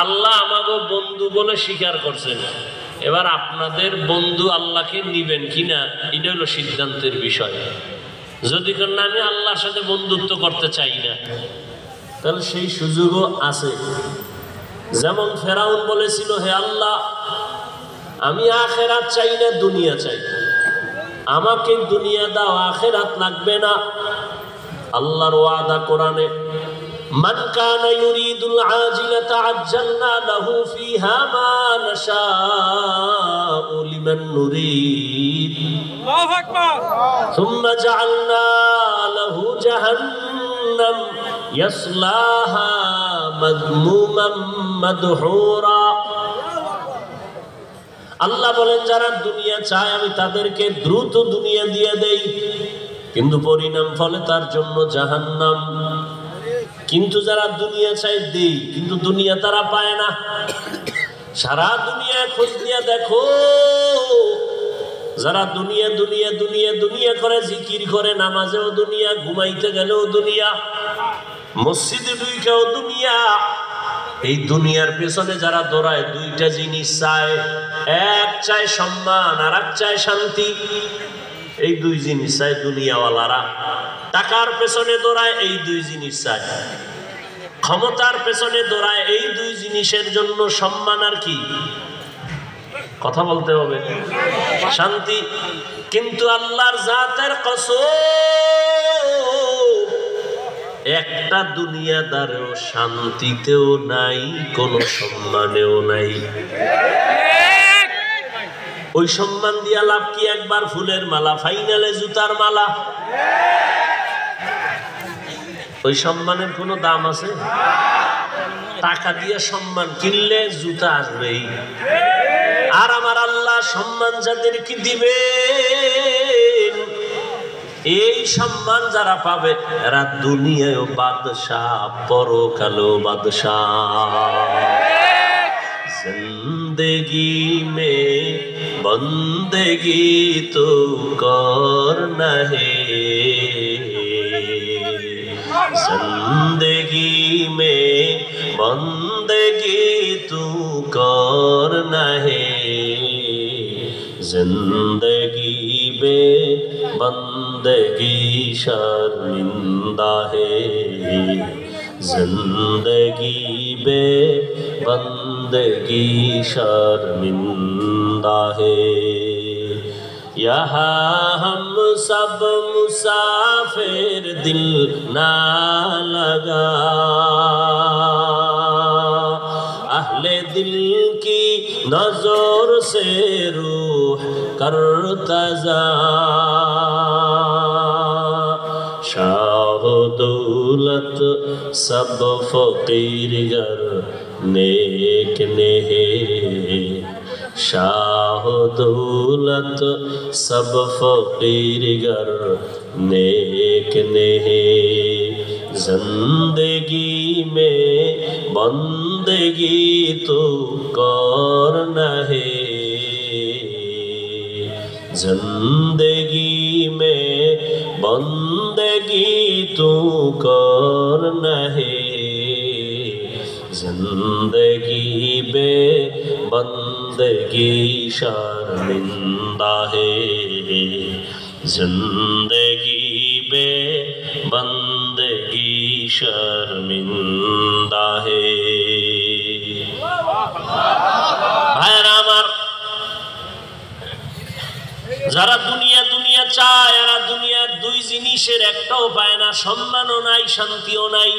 আল্লাহ আমাকে বন্ধু বলে স্বীকার করছেন, এবার আপনাদের বন্ধু আল্লাহকে নিবেন কিনা এটা হলো সিদ্ধান্তের বিষয়। যদি না আমি আল্লাহর সাথে বন্ধুত্ব করতে চাই না, তাহলে সেই সুযোগও আছে। যেমন ফেরাউন বলেছিল, হে আল্লাহ, আমি আখেরাত চাই না, দুনিয়া চাই, আমাকে দুনিয়া দাও, আখেরাত লাগবে না। আল্লাহর ওয়াদা কোরআনে, মান কানা ইউরিদুল আজিলাতা আজ্জালনা লাহু ফিহা মা নাশাউ লিমান নুরিদ, আল্লাহু আকবার, সুম্মা জাআলনা লাহু জাহান্নাম ইয়াসলাহা মাযমুমান মাদহুরা। আল্লাহ বলেন, যারা দুনিয়া চায় আমি তাদেরকে দ্রুত দুনিয়া দিয়ে দেই, কিন্তু পরিণাম ফলে তার জন্য জাহান্নাম। কিন্তু যারা দুনিয়া চায় দেই, কিন্তু দুনিয়া তারা পায় না। সারা দুনিয়া খোঁজ দিয়া দেখো, যারা দুনিয়া দুনিয়া দুনিয়া দুনিয়া করে, জিকির করে, নামাজেও দুনিয়া, ঘুমাইতে গেলেও দুনিয়া, মসজিদে ঢুকেও দুনিয়া, এই দুনিয়ার পেছনে যারা দৌড়ায় দুইটা জিনিস চায়, এক চায় সম্মান আর এক চায় শান্তি। এই দুই জিনিস চায় দুনিয়াওয়ালারা। টাকার পেছনে দৌড়ায়, এই দুই জিনিস চায়। ক্ষমতার পেছনে দৌড়ায়, এই দুই জিনিসের জন্য, সম্মান আর কি, কথা বলতে হবে, শান্তি। কিন্তু আল্লাহর জাতের কসম, একটা দুনিয়াদারেও শান্তিতেও নাই, কোনো সম্মানেও নাই। ওই সম্মান দিয়া লাভ কি? একবার ফুলের মালা, ফাইনালে জুতার মালা। ওই সম্মানের কোনো দাম আছে? টাকা দিয়ে সম্মান কিনলে জুতা আসবেই। আর আমার আল্লাহ সম্মান যাদেরকে দিবেন, এই সম্মান যারা পাবে এরা দুনিয়ায়ও বাদশাহ, পরকালেও বাদশাহ। जिंदगी में बंदगी तो करना है, जिंदगी में बंदगी तो करना है, जिंदगी में बंदगी शर्मिंदा है, जिंदगी बे बंदगी शर्मिंदा है। यहाँ हम सब मुसाफिर, दिल ना लगा, अहले दिल की नजर से रूह करतजा, शाह दौलत सब फकीर गर नेक ने है, शाह दौलत सब फकीर गर नेक ने है, जिंदगी में बंदगी तो करना है, जिंदगी में बंदगी तो करना है, जिंदगी बे बंदगी शर्मिंदा है, जिंदगी बे बंदगी शर्मिंदा है। ভাইরা আমার, যারা দুনিয়া দুনিয়া চায়, এরা দুনিয়ার দুই জিনিসের একটাও পায় না, সম্মানও নাই, শান্তিও নাই।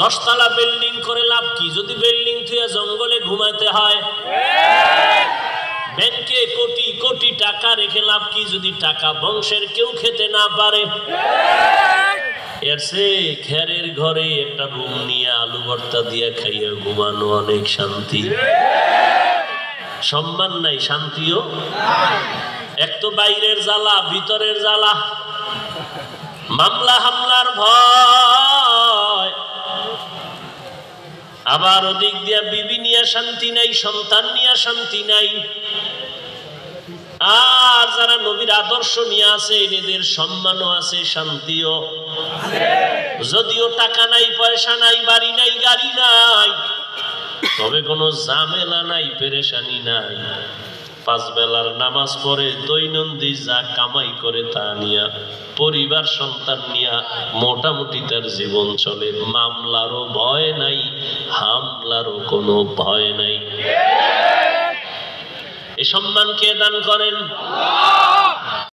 10 তলা বিল্ডিং করে লাভ কি যদি বিল্ডিং থেকে জঙ্গলে ঘুমাতে হয়? ব্যাংকে কোটি কোটি টাকা রেখে লাভ কি যদি টাকা বংশের কেউ খেতে না পারে? এর চেয়ে খেরের ঘরে একটা রুম নিয়ে আলু ভর্তা দিয়ে খাইয়ে ঘুমানো অনেক শান্তি। সম্মান নাই, শান্তিও এক তো বাইরের জ্বালা, ভিতরের জ্বালা, মামলা হামলার ভয়, আবার ওদিক দিয়া বিবি নিয়ে শান্তি নাই, সন্তান নিয়ে শান্তি নাই। আর যারা নবীর আদর্শ নিয়ে আছে, এদের সম্মানও আছে, শান্তিও। যদিও টাকা নাই, পয়সা নাই, বাড়ি নাই, গাড়ি নাই, তবে কোনো ঝামেলা নাই, পেরেশানি নাই। 5 বেলার নামাজ পড়ে দৈনন্দিন যা কামাই করে তা নিয়া, পরিবার সন্তান নিয়া মোটামুটি তার জীবন চলে। মামলারও ভয় নাই, হামলারও কোনো ভয় নাই। এই সম্মান কে দান করেন?